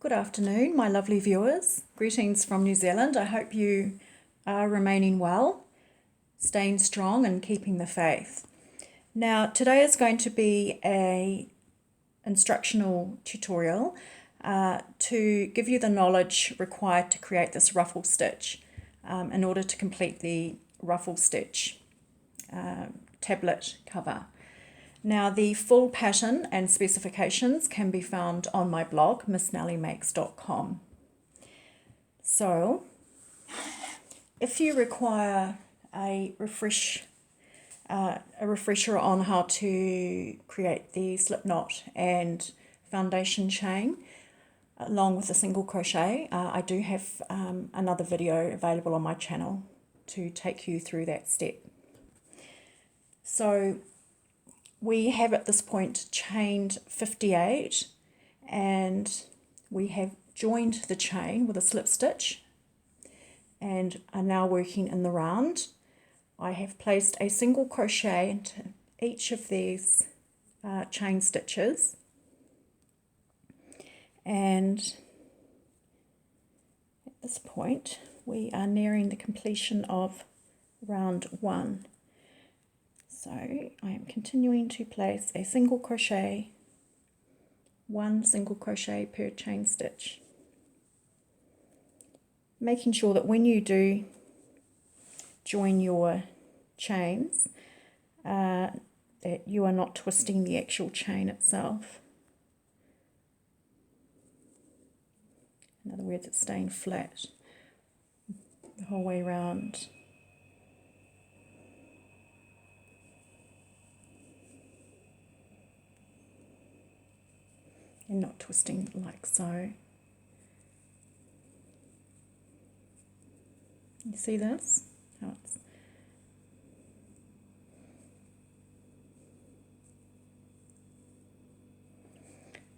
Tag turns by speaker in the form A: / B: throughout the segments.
A: Good afternoon, my lovely viewers. Greetings from New Zealand. I hope you are remaining well, staying strong and keeping the faith. Now, today is going to be an instructional tutorial to give you the knowledge required to create this ruffle stitch in order to complete the ruffle stitch tablet cover. Now, the full pattern and specifications can be found on my blog, missnelliemakes.com. So, if you require a refresher on how to create the slip knot and foundation chain, along with a single crochet, I do have another video available on my channel to take you through that step. So, we have at this point chained 58 and we have joined the chain with a slip stitch and are now working in the round. I have placed a single crochet into each of these chain stitches, and at this point we are nearing the completion of round 1. So I am continuing to place a single crochet, 1 single crochet per chain stitch, making sure that when you do join your chains that you are not twisting the actual chain itself. In other words, it's staying flat the whole way around. And not twisting like so. You see this? How it's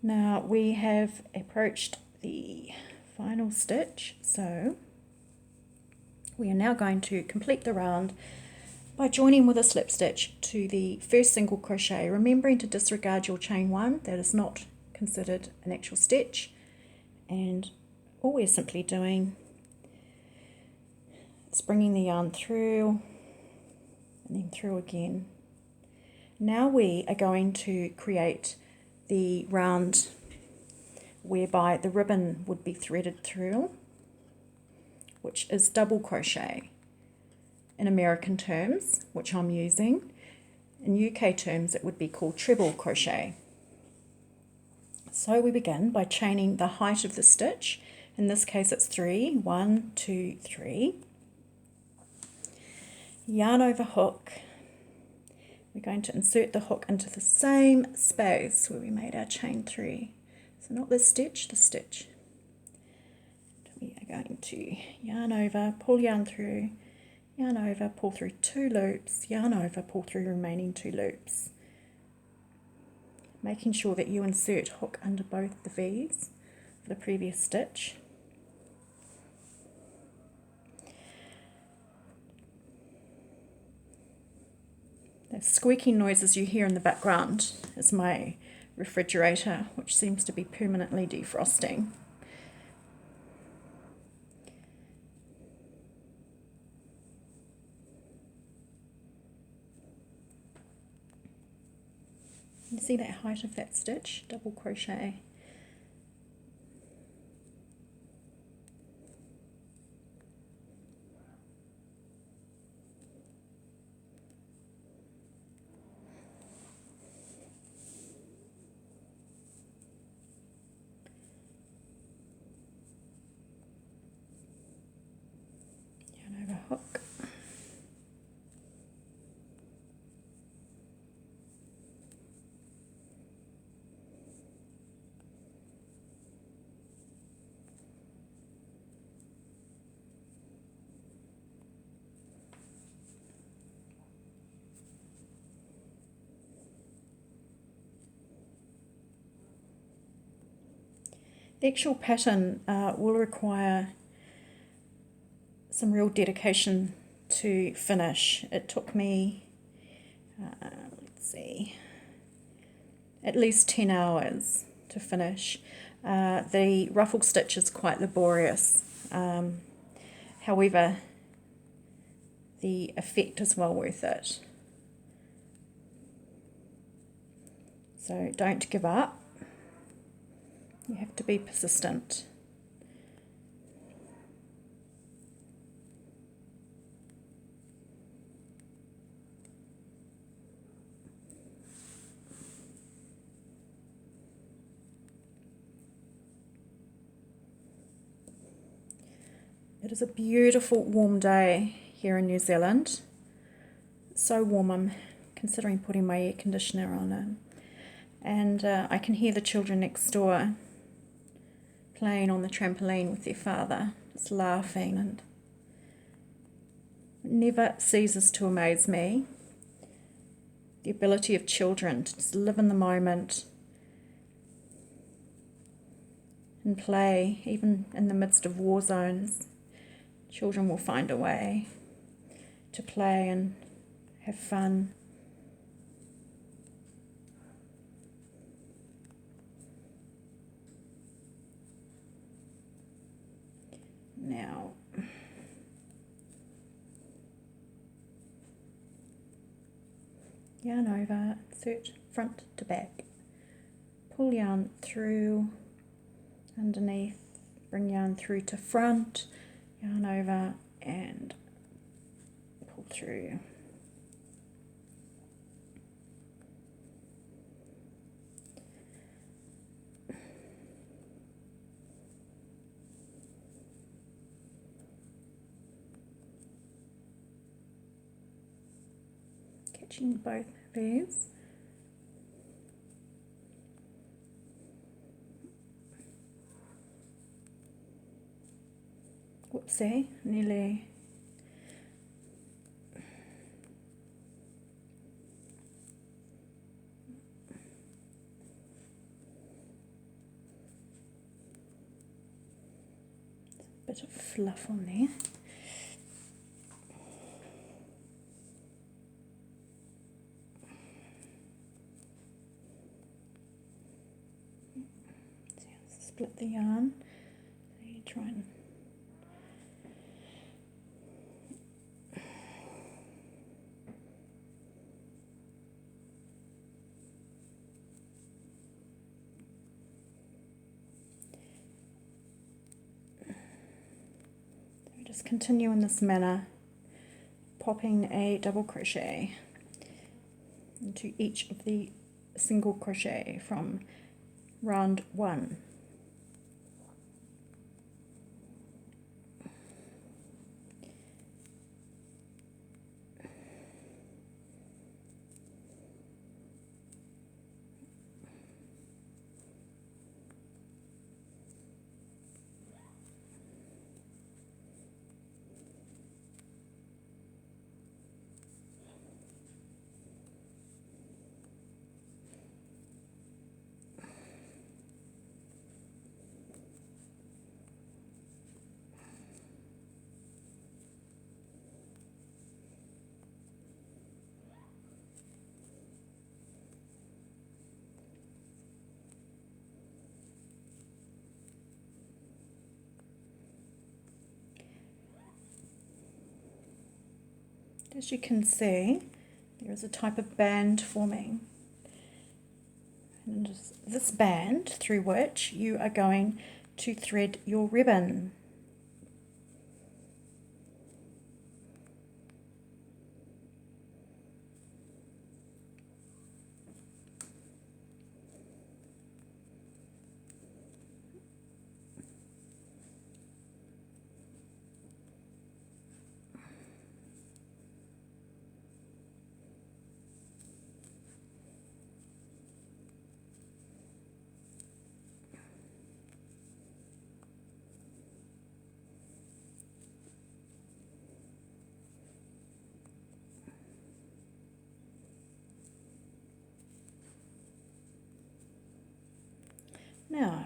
A: now we have approached the final stitch, so we are now going to complete the round by joining with a slip stitch to the first single crochet, remembering to disregard your chain 1, that is not considered an actual stitch, and all we're simply doing is bringing the yarn through and then through again. Now we are going to create the round whereby the ribbon would be threaded through, which is double crochet in American terms, which I'm using. In UK terms it would be called treble crochet. So we begin by chaining the height of the stitch. In this case it's 3, 1, 2, 3. Yarn over hook. We're going to insert the hook into the same space where we made our chain 3. So not this stitch, the stitch. We are going to yarn over, pull yarn through, yarn over, pull through 2 loops, yarn over, pull through remaining 2 loops. Making sure that you insert hook under both the V's for the previous stitch. The squeaking noises you hear in the background is my refrigerator, which seems to be permanently defrosting. You see that height of that stitch, double crochet. Yarn over hook. The actual pattern will require some real dedication to finish. It took me, let's see, at least 10 hours to finish. The ruffle stitch is quite laborious, however the effect is well worth it. So don't give up, you have to be persistent. It is a beautiful warm day here in New Zealand. So warm, I'm considering putting my air conditioner on it. And I can hear the children next door playing on the trampoline with their father, just laughing, and it never ceases to amaze me. The ability of children to just live in the moment and play, even in the midst of war zones. Children will find a way to play and have fun. Now, yarn over, insert front to back. Pull yarn through underneath, bring yarn through to front, yarn over and pull through. Catching both these. Whoopsie, nearly. Bit of fluff on there. Split the yarn. You try and just continue in this manner, popping a double crochet into each of the single crochet from round 1. As you can see, there is a type of band forming. And this band through which you are going to thread your ribbon. Now,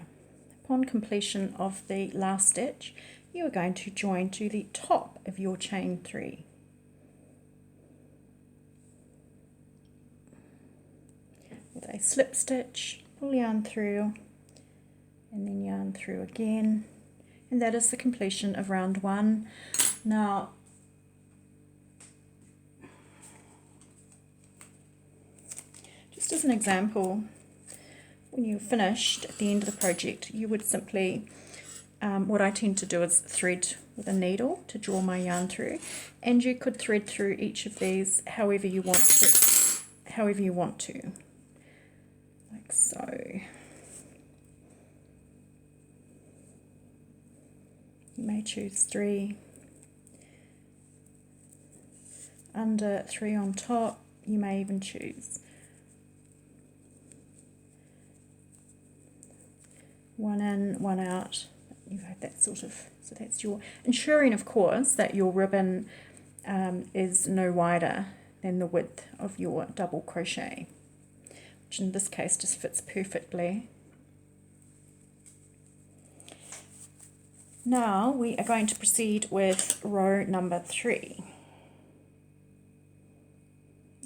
A: upon completion of the last stitch, you are going to join to the top of your chain 3. With a slip stitch, pull yarn through yarn through again, and that is the completion of round 1. Now just as an example, when you're finished at the end of the project, you would simply, what I tend to do is thread with a needle to draw my yarn through, and you could thread through each of these however you want to, like so. You may choose 3 under, 3 on top. You may even choose 1 in, 1 out. You have that sort of, so that's your, ensuring of course that your ribbon is no wider than the width of your double crochet, which in this case just fits perfectly. Now we are going to proceed with row number 3,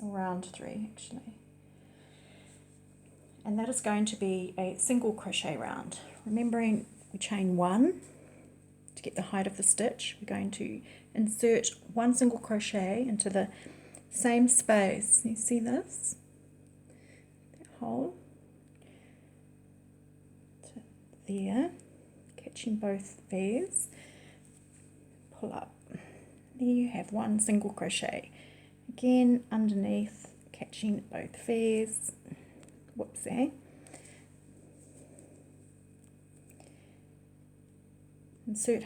A: or round 3 actually, and that is going to be a single crochet round. Remembering we chain 1 to get the height of the stitch. We're going to insert 1 single crochet into the same space. You see this? That hole to there, catching both V's, pull up. There you have 1 single crochet. Again, underneath, catching both V's. Whoopsie. Insert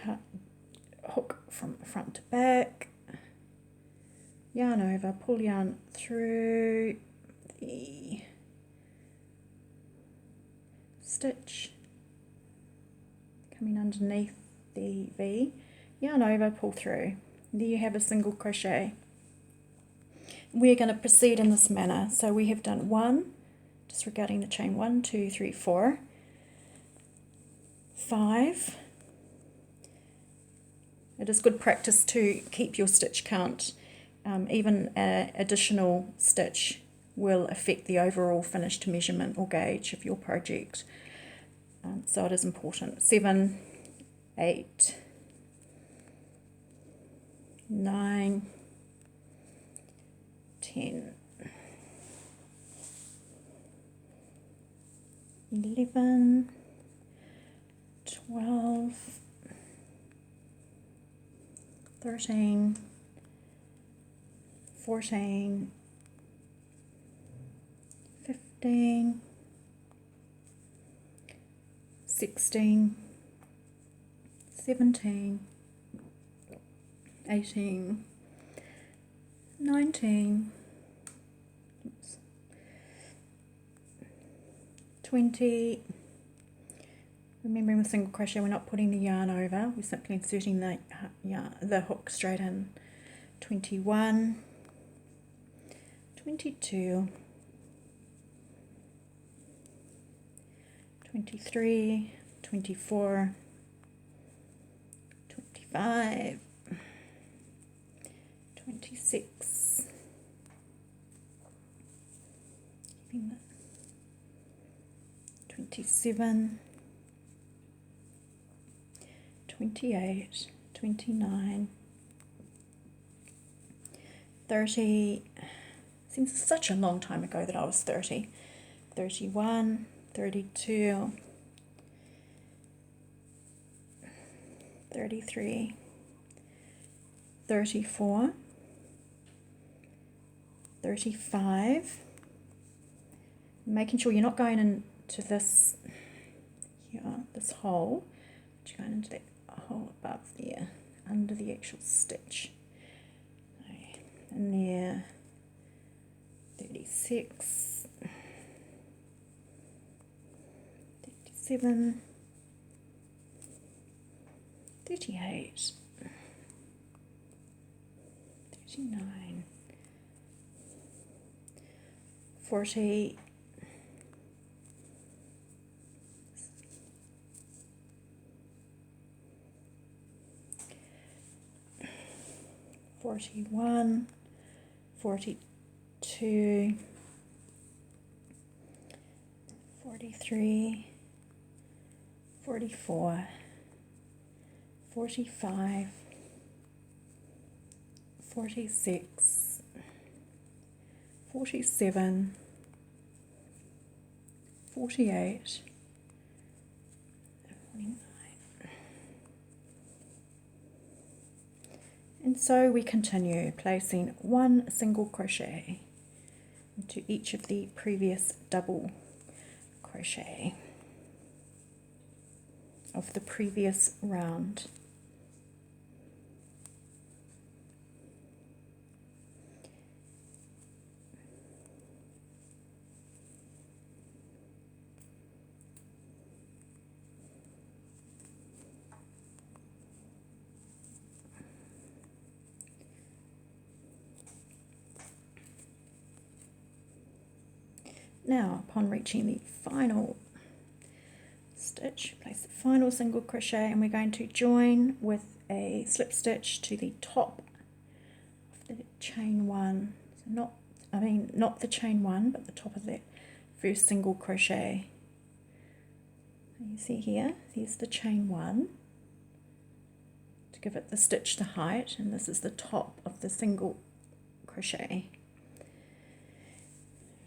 A: hook from front to back, yarn over, pull yarn through the stitch, coming underneath the V, yarn over, pull through. There you have a single crochet. We're going to proceed in this manner. So we have done 1, disregarding the chain, 1, 2, 3, 4, 5. It is good practice to keep your stitch count. Even an additional stitch will affect the overall finished measurement or gauge of your project. So it is important. 7, 8, 9, 10, 11, 12, 13, 14, 15, 16, 17, 18, 19, 20. Remembering with single crochet, we're not putting the yarn over, we're simply inserting the hook straight in. 21, 22, 23, 24, 25, 26, 27, 28, 29, 30, seems such a long time ago that I was 30, 31, 32, 33, 34, 35, making sure you're not going into this here, this hole, but you're going into that hole above there, under the actual stitch. And there, 36, 37, 38, 39, 40, 41, 42, 43, 44, 45, 46, 47, 48, 49. And so we continue placing one single crochet into each of the previous double crochet of the previous round. Now, upon reaching the final stitch, place the final single crochet, and we're going to join with a slip stitch to the top of the chain one. So not the chain one, but the top of that first single crochet. You see here, here's the chain one to give it the stitch to height, and this is the top of the single crochet.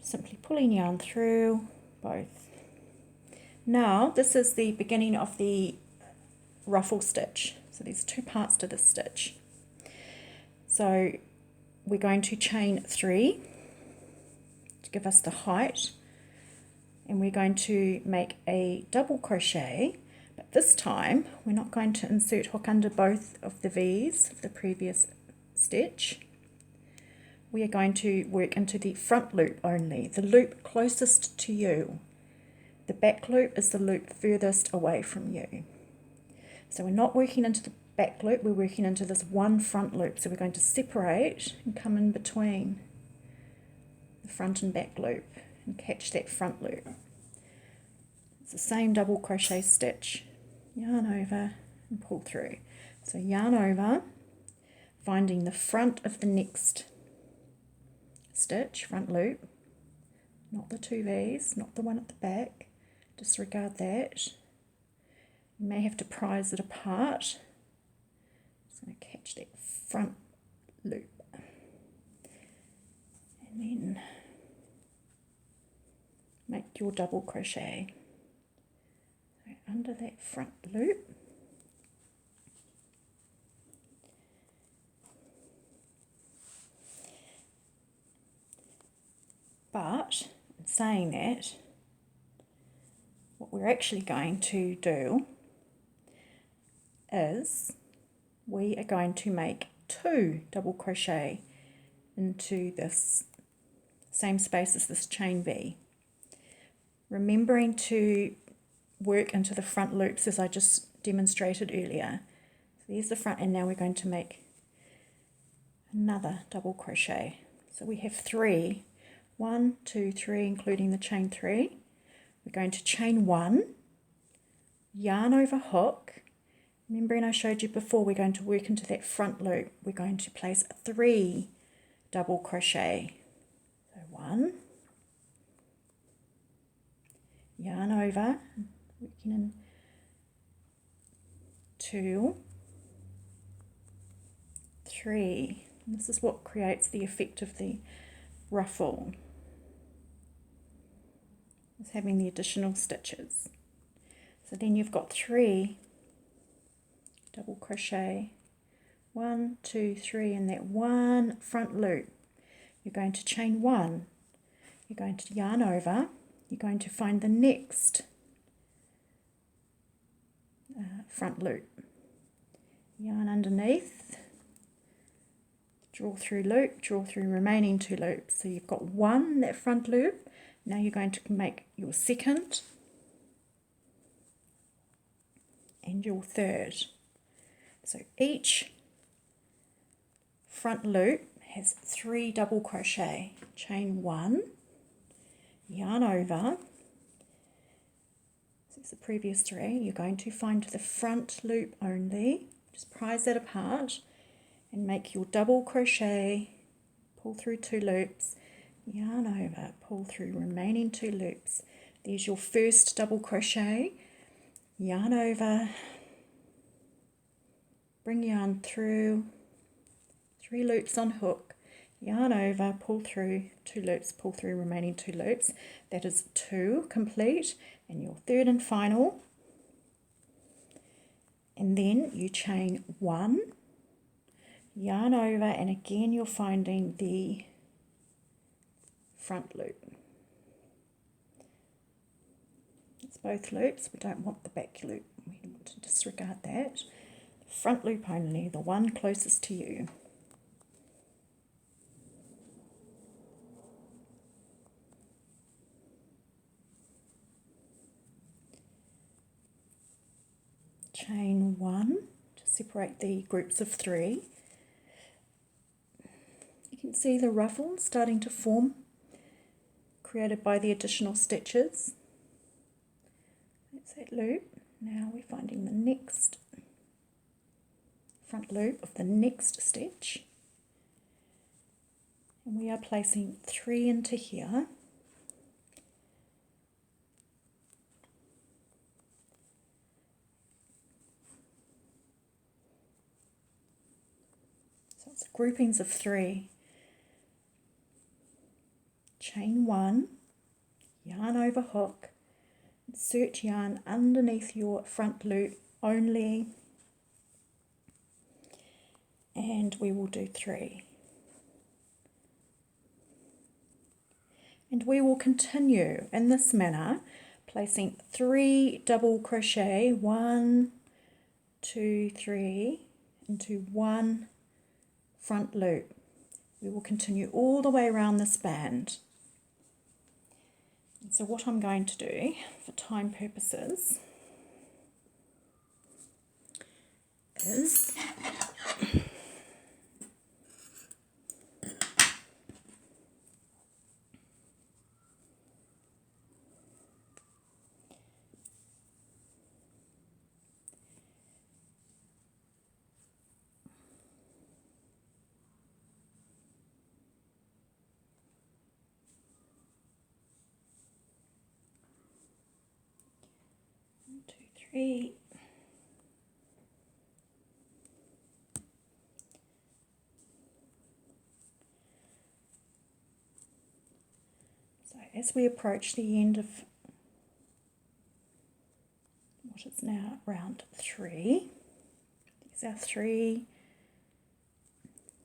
A: Simply pulling yarn through both. Now this is the beginning of the ruffle stitch. So there's two parts to this stitch. So we're going to chain 3 to give us the height, and we're going to make a double crochet, but this time we're not going to insert hook under both of the V's of the previous stitch. We are going to work into the front loop only, the loop closest to you. The back loop is the loop furthest away from you. So we're not working into the back loop, we're working into this one front loop. So we're going to separate and come in between the front and back loop and catch that front loop. It's the same double crochet stitch. Yarn over and pull through. So yarn over, finding the front of the next stitch, front loop, not the two V's, not the one at the back, disregard that. You may have to prise it apart. Just going to catch that front loop and then make your double crochet. So under that front loop, but in saying that, what we're actually going to do is we are going to make 2 double crochet into this same space as this chain V, remembering to work into the front loops as I just demonstrated earlier. So there's the front, and now we're going to make another double crochet. So we have 3, 1, 2, 3, including the chain 3. We're going to chain 1, yarn over hook. Remembering I showed you before, we're going to work into that front loop. We're going to place 3 double crochet. So 1, yarn over, working in 2, 3. And this is what creates the effect of the ruffle, is having the additional stitches. So then you've got 3 double crochet, 1, 2, 3 in that one front loop. You're going to chain 1, you're going to yarn over, you're going to find the next front loop, yarn underneath, draw through loop, draw through remaining 2 loops. So you've got 1 that front loop. Now you're going to make your second and your third. So each front loop has 3 double crochet. Chain 1, yarn over, this is the previous 3, you're going to find the front loop only, just prise that apart and make your double crochet, pull through 2 loops, yarn over, pull through remaining 2 loops. There's your first double crochet, yarn over, bring yarn through, 3 loops on hook, yarn over, pull through, 2 loops, pull through remaining 2 loops. That is 2 complete, and your third and final. And then you chain 1, yarn over, and again you're finding the front loop. It's both loops, we don't want the back loop, we want to disregard that. Front loop only, the one closest to you. Chain 1 to separate the groups of 3. You can see the ruffle starting to form, created by the additional stitches. That's that loop. Now we're finding the next front loop of the next stitch, and we are placing 3 into here. So it's groupings of 3. Chain 1, yarn over hook, insert yarn underneath your front loop only, and we will do 3. And we will continue in this manner, placing 3 double crochet, 1, 2, 3, into 1 front loop. We will continue all the way around this band. And so what I'm going to do for time purposes is three. So as we approach the end of what is now round 3, these are 3,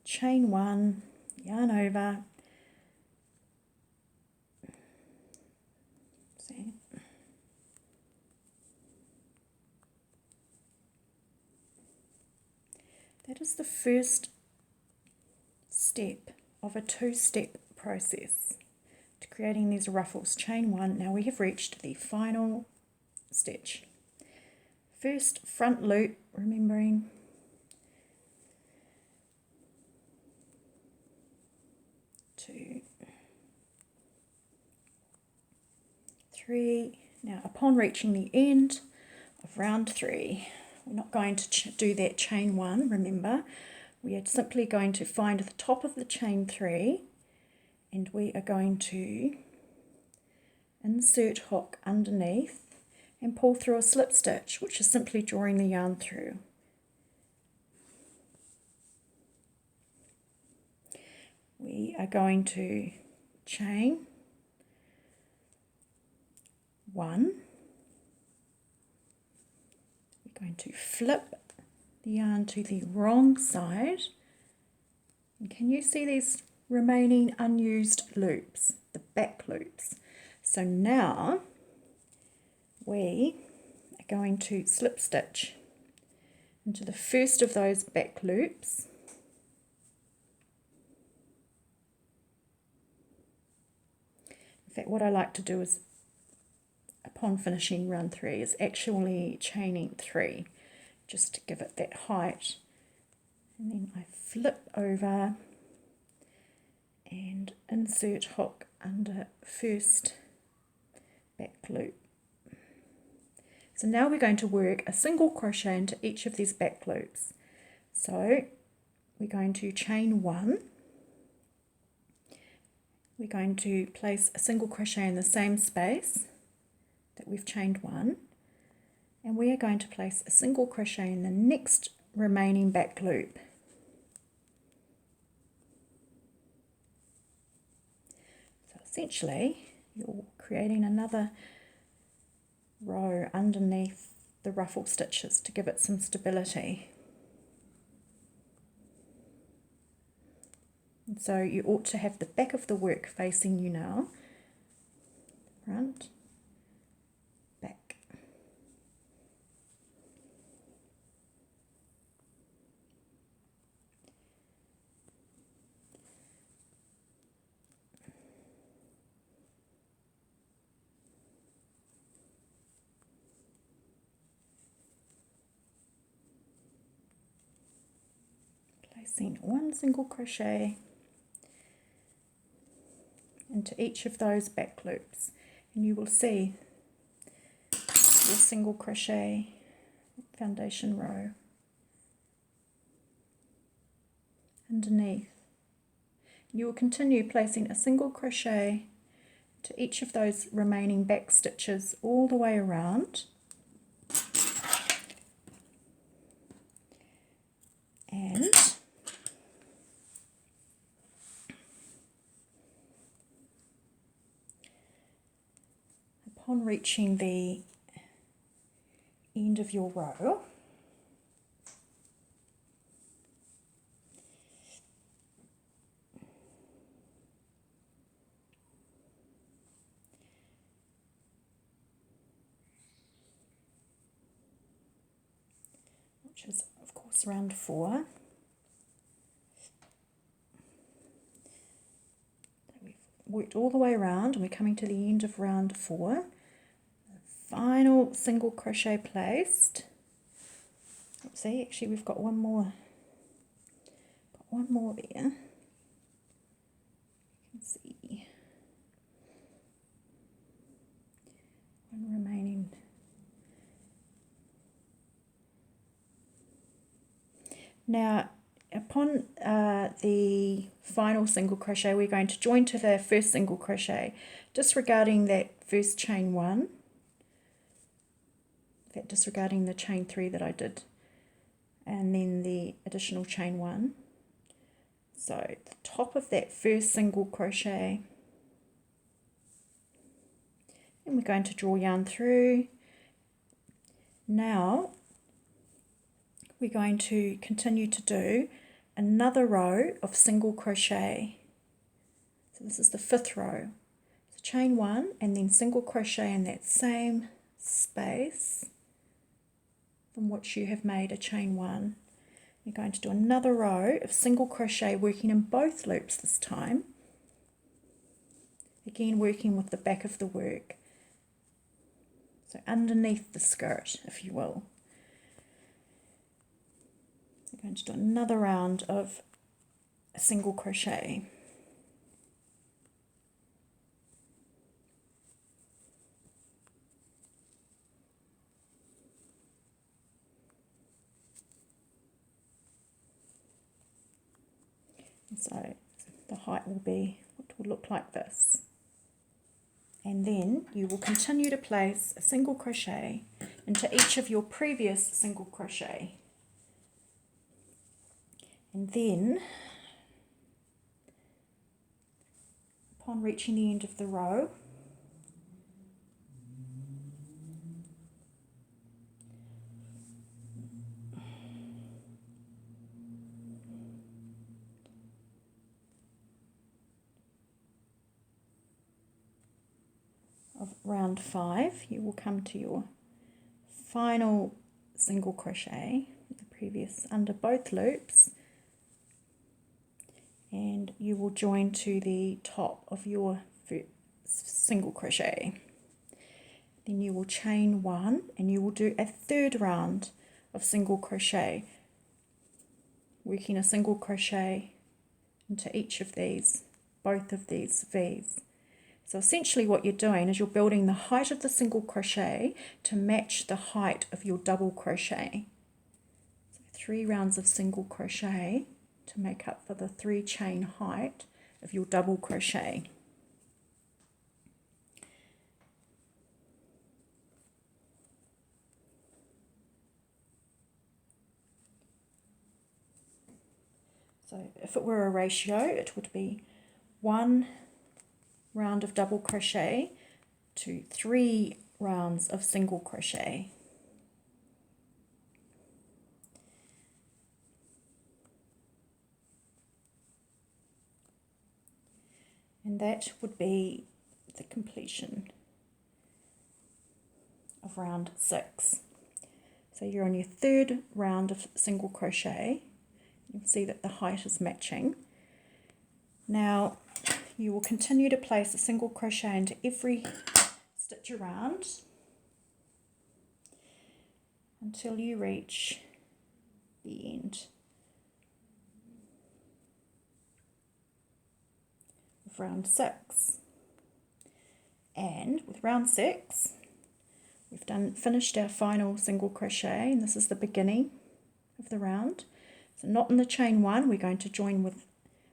A: chain 1, yarn over, see, that is the first step of a 2-step process to creating these ruffles. Chain 1, now we have reached the final stitch. First front loop, remembering 2, 3. Now upon reaching the end of round 3, we're not going to do that chain 1, remember, we are simply going to find the top of the chain 3, and we are going to insert hook underneath and pull through a slip stitch, which is simply drawing the yarn through. We are going to chain 1. We're going to flip the yarn to the wrong side. And can you see these remaining unused loops, the back loops? So now we are going to slip stitch into the first of those back loops. In fact, what I like to do is, upon finishing round 3, is actually chaining 3, just to give it that height. And then I flip over and insert hook under first back loop. So now we're going to work a single crochet into each of these back loops. So we're going to chain 1. We're going to place a single crochet in the same space that we've chained 1, and we are going to place a single crochet in the next remaining back loop. So essentially you're creating another row underneath the ruffle stitches to give it some stability. And so you ought to have the back of the work facing you now. Front, back. Placing one single crochet into each of those back loops, and you will see your single crochet foundation row underneath. You will continue placing a single crochet to each of those remaining back stitches all the way around, and upon reaching the end of your row, which is of course round 4, we've worked all the way around and we're coming to the end of round 4. Final single crochet placed. See, actually we've got one more. There. You can see one remaining. Now, upon the final single crochet, we're going to join to the first single crochet, disregarding that first chain 1. Disregarding the chain 3 that I did, and then the additional chain 1. So the top of that first single crochet, and we're going to draw yarn through. Now we're going to continue to do another row of single crochet. So this is the 5th row. So chain 1 and then single crochet in that same space from which you have made a chain 1. You're going to do another row of single crochet, working in both loops this time. Again, working with the back of the work. So underneath the skirt, if you will. You're going to do another round of a single crochet. So the height will be what will look like this. And then you will continue to place a single crochet into each of your previous single crochet. And then, upon reaching the end of the row, of round 5, you will come to your final single crochet, the previous under both loops, and you will join to the top of your single crochet. Then you will chain 1 and you will do a 3rd round of single crochet, working a single crochet into each of these, both of these V's. So essentially what you're doing is you're building the height of the single crochet to match the height of your double crochet. So 3 rounds of single crochet to make up for the 3 chain height of your double crochet. So if it were a ratio, it would be 1 round of double crochet to 3 rounds of single crochet. And that would be the completion of round 6. So you're on your 3rd round of single crochet. You'll see that the height is matching. Now you will continue to place a single crochet into every stitch around until you reach the end of round 6. And with round 6, we've finished our final single crochet, and this is the beginning of the round. So not in the chain 1, we're going to join with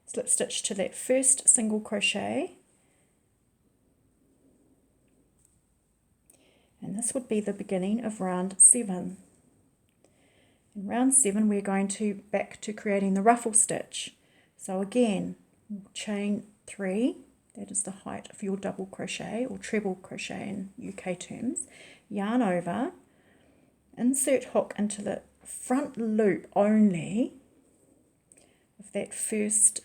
A: slip stitch to that first single crochet, and this would be the beginning of round 7. In round 7 we're going to back to creating the ruffle stitch. So again, we'll chain 3, that is the height of your double crochet or treble crochet in UK terms, yarn over, insert hook into the front loop only of that first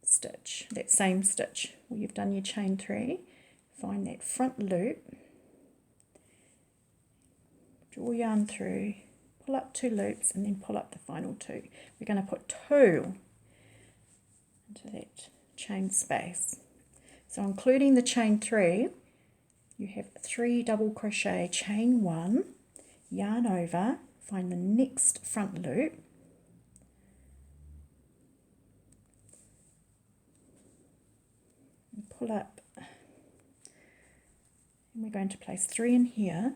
A: stitch, that same stitch where you've done your chain 3, find that front loop, draw yarn through, pull up 2 loops and then pull up the final 2. We're going to put 2 into that chain space. So including the chain 3, you have 3 double crochet, chain 1, yarn over, find the next front loop, and pull up, and we're going to place 3 in here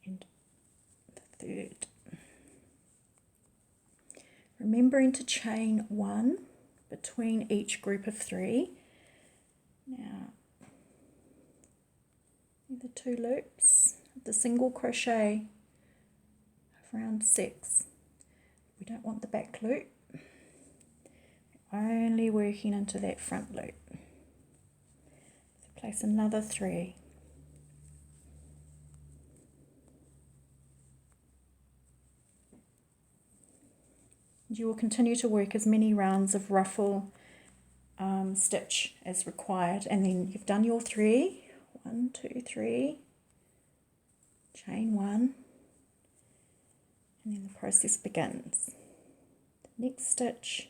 A: and the 3rd. Remembering to chain 1 between each group of 3. Now, the 2 loops of the single crochet of round 6. We don't want the back loop, we're only working into that front loop. So place another 3. And you will continue to work as many rounds of ruffle stitch as required, and then you've done your 3, 1, 2, 3, chain 1, and then the process begins. The next stitch,